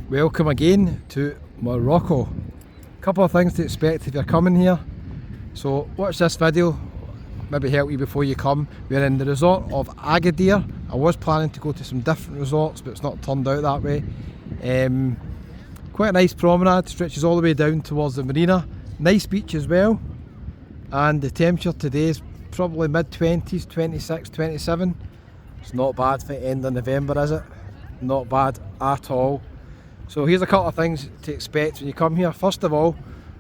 Welcome again to Morocco. Couple of things to expect if you're coming here. So watch this video, maybe help you before you come. We're in the resort of Agadir. I was planning to go to some different resorts, but it's not turned out that way. Quite a nice promenade, stretches all the way down towards the marina. Nice beach as well. And the temperature today is probably mid-20s, 26, 27. It's not bad for the end of November, is it? Not bad at all. So here's a couple of things to expect when you come here. First of all,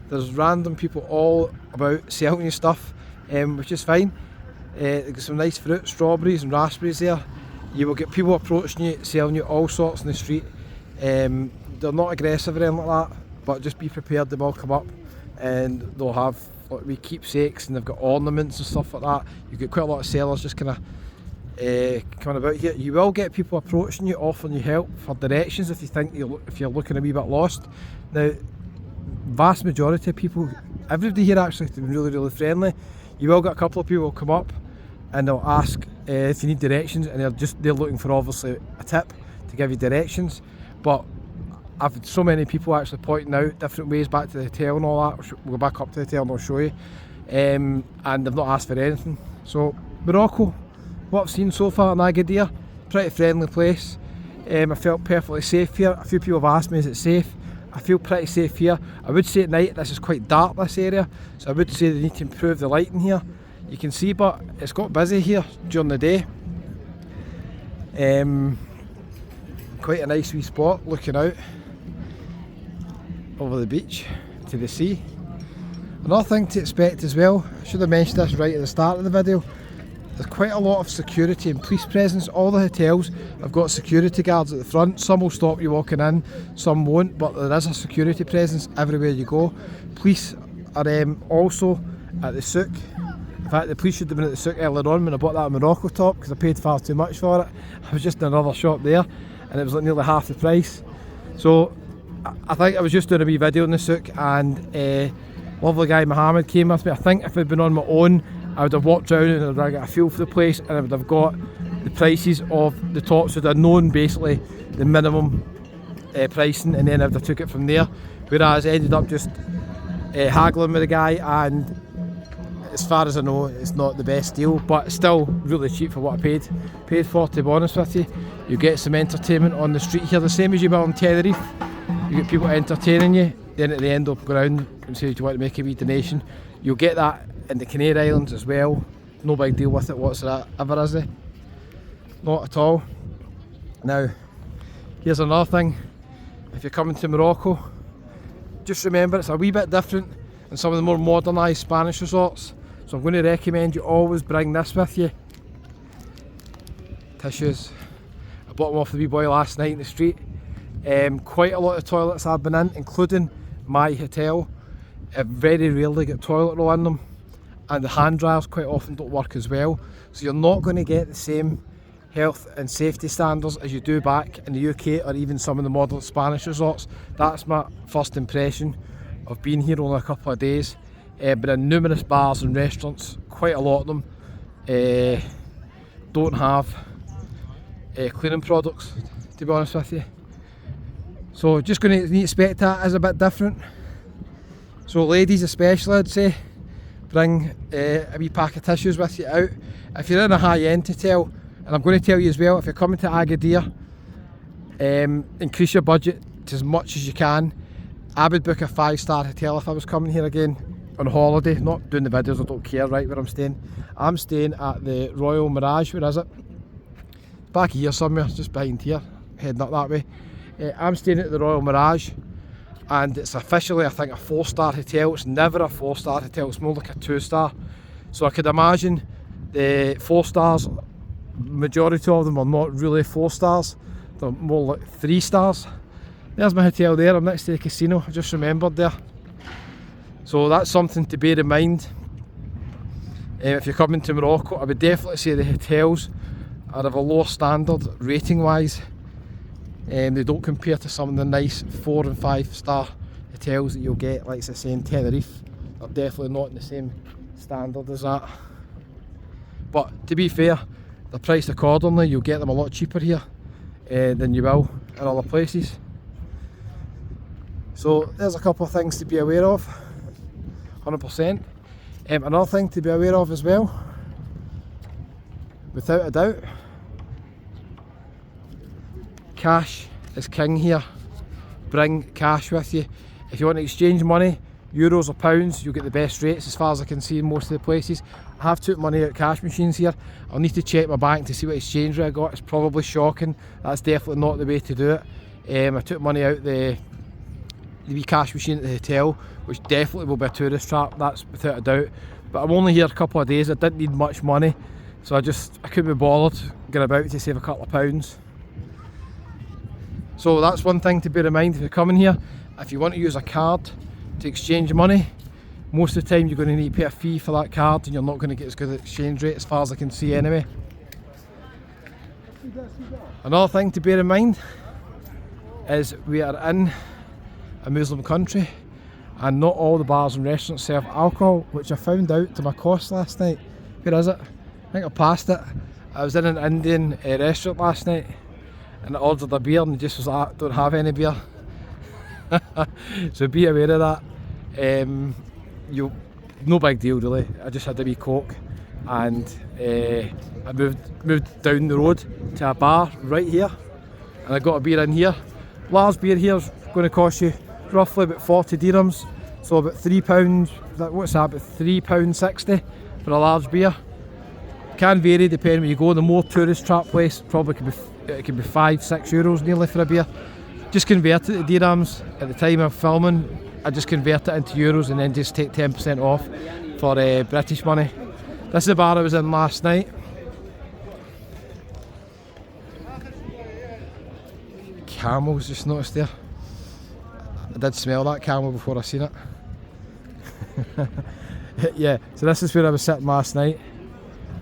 there's random people all about selling you stuff, which is fine. There's some nice fruit, strawberries and raspberries there. You will get people approaching you, selling you all sorts in the street. They're not aggressive or anything like that, but just be prepared, they will come up and they'll have like wee keepsakes and they've got ornaments and stuff like that. You get quite a lot of sellers just kind of coming about here. You will get people approaching you, offering you help for directions if you think if you're looking a wee bit lost. Now, vast majority of people, everybody here actually has been really friendly. You will get a couple of people who come up and they'll ask if you need directions, and they're looking for obviously a tip to give you directions. But I've had so many people actually pointing out different ways back to the hotel and all that. We'll go back up to the hotel and I'll show you. And they've not asked for anything. So Morocco, what I've seen so far in Agadir, pretty friendly place. I felt perfectly safe here. A few people have asked me, is it safe? I feel pretty safe here. I would say at night this is quite dark, this area, so I would say they need to improve the lighting here. You can see, but it's got busy here during the day. Quite a nice wee spot looking out over the beach to the sea. Another thing to expect as well, I should have mentioned this right at the start of the video, there's quite a lot of security and police presence. All the hotels have got security guards at the front. Some will stop you walking in, some won't, but there is a security presence everywhere you go. Police are also at the souk. In fact, the police should have been at the souk earlier on when I bought that Morocco top because I paid far too much for it. I was just in another shop there and it was like nearly half the price. So I think I was just doing a wee video in the souk, and lovely guy Mohammed came with me. I think if I'd been on my own, I would have walked around and I would have got a feel for the place, and I would have got the prices of the tops, so I'd have known basically the minimum pricing, and then I would have took it from there. Whereas I ended up just haggling with the guy, and as far as I know it's not the best deal, but still really cheap for what I paid for, to be honest with you. You get some entertainment on the street here, the same as you will on Tenerife. You get people entertaining you, then at the end they'll go around and say, do you want to make a wee donation? You'll get that in the Canary Islands as well. No big deal with it whatsoever, is there? Not at all. Now, here's another thing. If you're coming to Morocco, just remember it's a wee bit different than some of the more modernised Spanish resorts. So I'm going to recommend you always bring this with you. Tissues. I bought them off the wee boy last night in the street. Quite a lot of toilets I've been in, including my hotel. I very rarely get toilet roll in them, and the hand dryers quite often don't work as well. So you're not going to get the same health and safety standards as you do back in the UK or even some of the modern Spanish resorts. That's my first impression of being here only a couple of days. But in numerous bars and restaurants, quite a lot of them don't have cleaning products, to be honest with you. So just going to expect that as a bit different. So ladies especially, I'd say, bring a wee pack of tissues with you out. If you're in a high-end hotel, and I'm going to tell you as well, if you're coming to Agadir, increase your budget to as much as you can. I would book a 5-star hotel if I was coming here again on holiday, not doing the videos, I don't care right where I'm staying. I'm staying at the Royal Mirage. Where is it? Back here somewhere, just behind here, heading up that way. I'm staying at the Royal Mirage, and it's officially, I think, a 4-star hotel. It's never a 4-star hotel, it's more like a 2-star. So I could imagine the 4 stars, majority of them are not really 4 stars, they're more like 3 stars. There's my hotel there, I'm next to the casino, I just remembered there. So that's something to bear in mind. If you're coming to Morocco, I would definitely say the hotels are of a lower standard rating wise. They don't compare to some of the nice 4 and 5-star hotels that you'll get, like I say, in Tenerife. They're definitely not in the same standard as that. But to be fair, they're priced accordingly. You'll get them a lot cheaper here than you will in other places. So there's a couple of things to be aware of, 100%. Another thing to be aware of as well, without a doubt, cash is king here. Bring cash with you. If you want to exchange money, euros or pounds, you'll get the best rates as far as I can see in most of the places. I have took money out of cash machines here. I'll need to check my bank to see what exchange rate I got. It's probably shocking. That's definitely not the way to do it. I took money out the wee cash machine at the hotel, which definitely will be a tourist trap, that's without a doubt. But I'm only here a couple of days, I didn't need much money, so I couldn't be bothered going about to save a couple of pounds. So that's one thing to bear in mind if you're coming here. If you want to use a card to exchange money, most of the time you're going to need to pay a fee for that card, and you're not going to get as good an exchange rate as far as I can see anyway. Another thing to bear in mind is we are in a Muslim country, and not all the bars and restaurants serve alcohol, which I found out to my cost last night. Where is it? I think I passed it. I was in an Indian restaurant last night and I ordered a beer and they just was like, don't have any beer. So be aware of that. No big deal really. I just had a wee coke and I moved down the road to a bar right here and I got a beer in here. Large beer here is going to cost you roughly about 40 dirhams, so about £3, what's that, about £3.60 for a large beer. Can vary depending where you go. The more tourist trap place probably could be €5-6 nearly for a beer. Just convert it to dirhams at the time of filming. I just convert it into euros and then just take 10% off for British money. This is the bar I was in last night. Camels, just noticed there. I did smell that camel before I seen it. Yeah, so this is where I was sitting last night.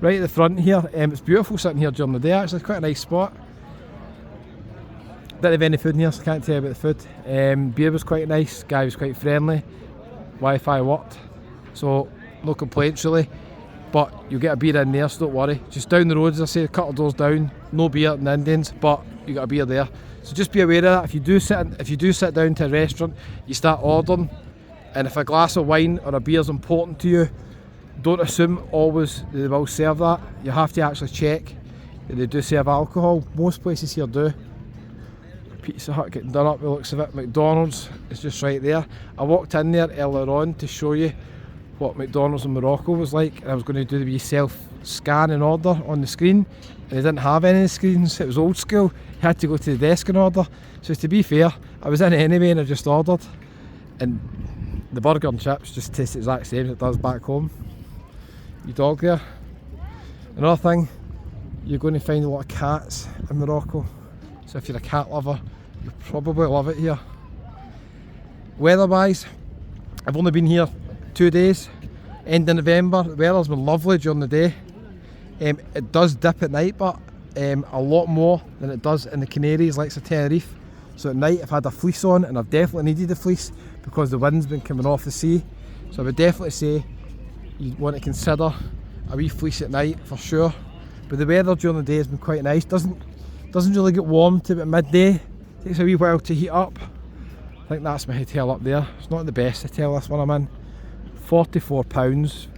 Right at the front here. It's beautiful sitting here during the day actually, it's quite a nice spot. Didn't have any food in here, so I can't tell you about the food. Beer was quite nice, guy was quite friendly. Wi-Fi worked, so no complaints really. But you'll get a beer in there, so don't worry. Just down the road, as I say, a couple of doors down, no beer in the Indians, but you got a beer there. So just be aware of that. If you do sit down to a restaurant, you start ordering, and if a glass of wine or a beer is important to you, don't assume always they will serve that. You have to actually check that they do serve alcohol. Most places here do. Pizza Hut getting done up, the looks of it. McDonald's is just right there. I walked in there earlier on to show you what McDonald's in Morocco was like, and I was going to do the wee self-scan and order on the screen, and they didn't have any screens. It was old school. You had to go to the desk and order. So to be fair, I was in anyway and I just ordered, and the burger and chips just taste the exact same as it does back home. Your dog there. Another thing, you're going to find a lot of cats in Morocco, so if you're a cat lover, you'll probably love it here. Weather wise, I've only been here 2 days, end of November. The weather's been lovely during the day. It does dip at night, but a lot more than it does in the Canaries, like Tenerife. So at night I've had a fleece on, and I've definitely needed a fleece because the wind's been coming off the sea. So I would definitely say you want to consider a wee fleece at night for sure. But the weather during the day has been quite nice. Doesn't really get warm to about midday. Takes a wee while to heat up. I think that's my hotel up there. It's not the best hotel, this one I'm in. £44.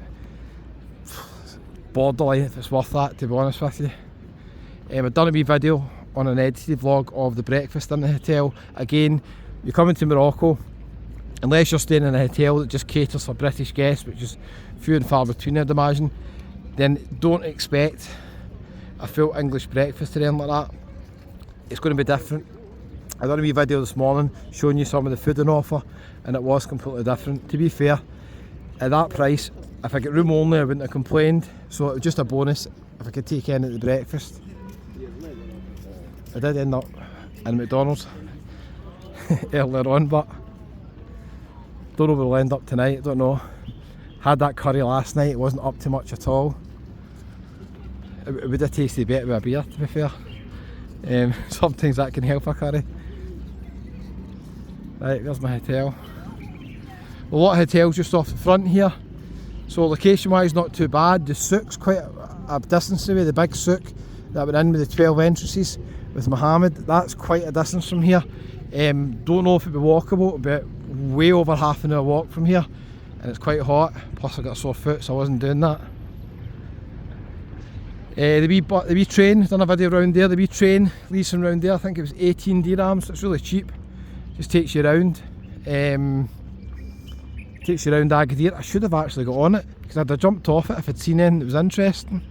Borderline if it's worth that, to be honest with you. I've done a wee video on an edited vlog of the breakfast in the hotel. Again, you're coming to Morocco, unless you're staying in a hotel that just caters for British guests, which is few and far between I'd imagine, then don't expect a full English breakfast or anything like that. It's going to be different. I done a wee video this morning showing you some of the food on offer, and it was completely different. To be fair, at that price, if I get room only I wouldn't have complained, so it was just a bonus if I could take in at the breakfast. I did end up in McDonald's earlier on, but don't know where we'll end up tonight, don't know. Had that curry last night, it wasn't up to much at all. It would have tasted better with a beer, to be fair. Sometimes that can help a curry. Right, there's my hotel. A lot of hotels just off the front here, so location wise not too bad. The souk's quite a distance away, the big souk that went in with the 12 entrances. with Mohammed. That's quite a distance from here. Don't know if it'd be walkable, but way over half an hour walk from here, and it's quite hot. Plus I got a sore foot, so I wasn't doing that. The wee train, done a video around there. The wee train leaves from around there. I think it was 18 dirhams, so it's really cheap. Just takes you around. Takes you around Agadir. I should have actually got on it because I'd have jumped off it if I'd seen anything that was interesting.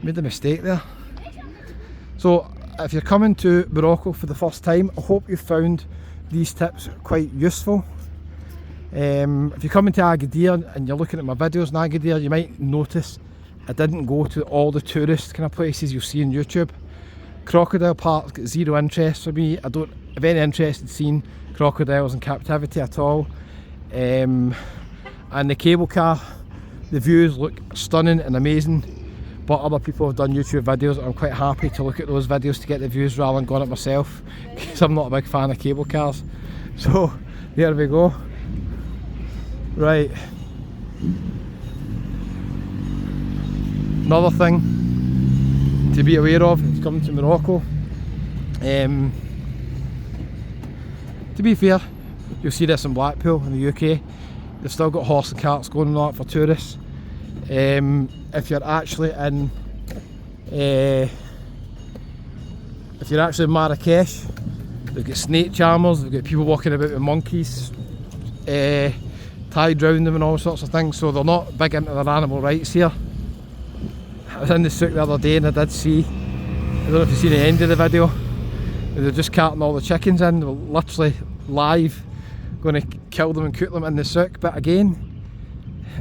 Made a mistake there. So if you're coming to Morocco for the first time, I hope you found these tips quite useful. If you're coming to Agadir and you're looking at my videos in Agadir, you might notice I didn't go to all the tourist kind of places you'll see on YouTube. Crocodile Park's got zero interest for me. I don't have any interest in seeing crocodiles in captivity at all. And the cable car, the views look stunning and amazing, but other people have done YouTube videos. I'm quite happy to look at those videos to get the views rather than going it myself, because I'm not a big fan of cable cars. So there we go. Right, another thing to be aware of if you're coming to Morocco. To be fair, you'll see this in Blackpool in the UK. They've still got horse and carts going on that for tourists. If you're actually in Marrakesh, they've got snake charmers, they've got people walking about with monkeys tied round them and all sorts of things, so they're not big into their animal rights here. I was in the souk the other day and I did see, I don't know if you've seen the end of the video, they're just carting all the chickens in. They were literally live going to kill them and cook them in the souk. But again,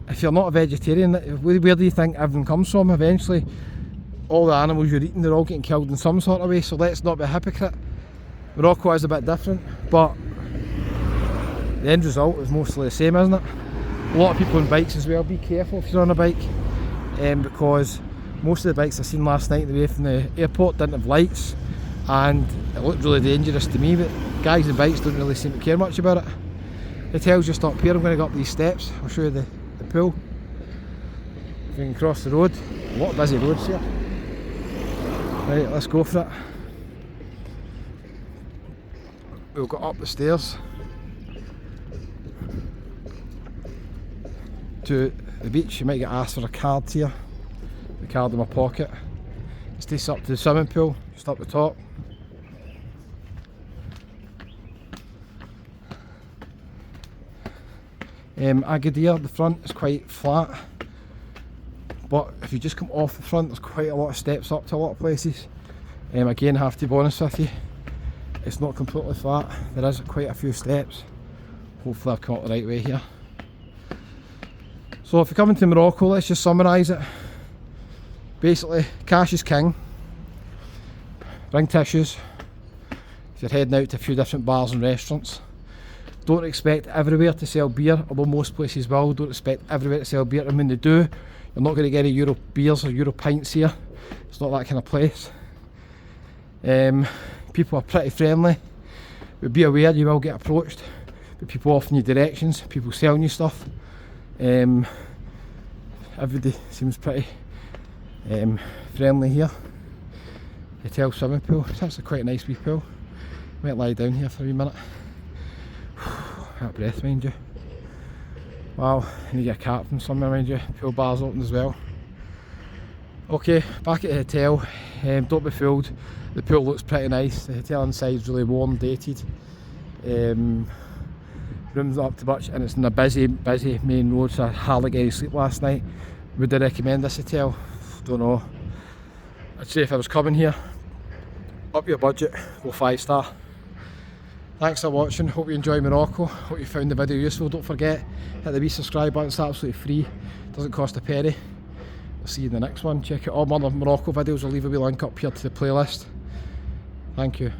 if you're not a vegetarian, where do you think everything comes from? Eventually all the animals you're eating, they're all getting killed in some sort of way, so let's not be a hypocrite. Morocco is a bit different, but the end result is mostly the same, isn't it? A lot of people on bikes as well. Be careful if you're on a bike, because most of the bikes I seen last night away from the airport didn't have lights, and it looked really dangerous to me, but guys on bikes don't really seem to care much about it. The hotel's just up here. I'm going to go up these steps. I'll show you the pool. If you can cross the road. A lot of busy roads here. Right, let's go for it. We'll go up the stairs to the beach. You might get asked for a card here. The card in my pocket. This takes up to the swimming pool, just up the top. Agadir, the front is quite flat, but if you just come off the front, there's quite a lot of steps up to a lot of places. Again, I have to be honest with you, it's not completely flat. There is quite a few steps. Hopefully I've come up the right way here. So if you're coming to Morocco, let's just summarise it. Basically, cash is king. Bring tissues. If you're heading out to a few different bars and restaurants, don't expect everywhere to sell beer, although most places will. Don't expect everywhere to sell beer, and when they do, you're not going to get any Euro beers or Euro pints here. It's not that kind of place. People are pretty friendly, but be aware you will get approached. But people offering you directions, people selling you stuff. Everybody seems pretty friendly here. Hotel swimming pool. It's actually quite a nice wee pool. Might lie down here for a wee minute. Out of breath, mind you. Wow, I need to get a cat from somewhere, mind you. Pool bar's open as well. Okay, back at the hotel. Don't be fooled. The pool looks pretty nice. The hotel inside is really warm, dated. Rooms not up to much, and it's in a busy main road, so I hardly get any sleep last night. Would I recommend this hotel? Don't know. I'd say if I was coming here, up your budget, go 5-star. Thanks for watching. Hope you enjoy Morocco. Hope you found the video useful. Don't forget, hit the wee subscribe button. It's absolutely free. Doesn't cost a penny. I'll see you in the next one. Check out all my other Morocco videos. I'll leave a wee link up here to the playlist. Thank you.